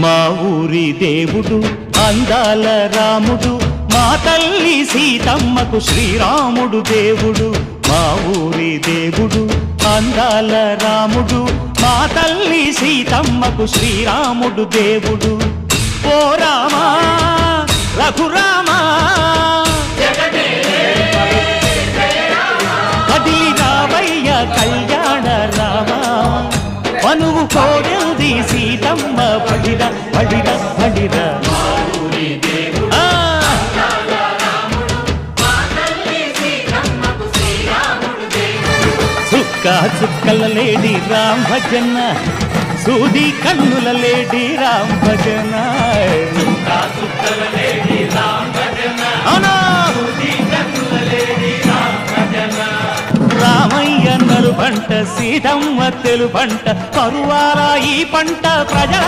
మా ఊరి దేవుడు అందాల రాముడు, మా తల్లి సీతమ్మకు శ్రీరాముడు దేవుడు. మా ఊరి దేవుడు అందాల రాముడు, మా తల్లి సీతమ్మకు శ్రీరాముడు దేవుడు. ఓ రామా రఘురామా కదిలి రావయ్య కళ్యాణ రామా, మనువు కోరింది సీతమ్మ పడిర పడిర పడిర. చుక్కా చుక్కల లేడి రామ్ భజన, సూది కన్నుల లేడి రామ్ భజన. రామయ్య నరు పంట, సీతమ్మ తెలు పంట, కరువాల ఈ పంట ప్రజల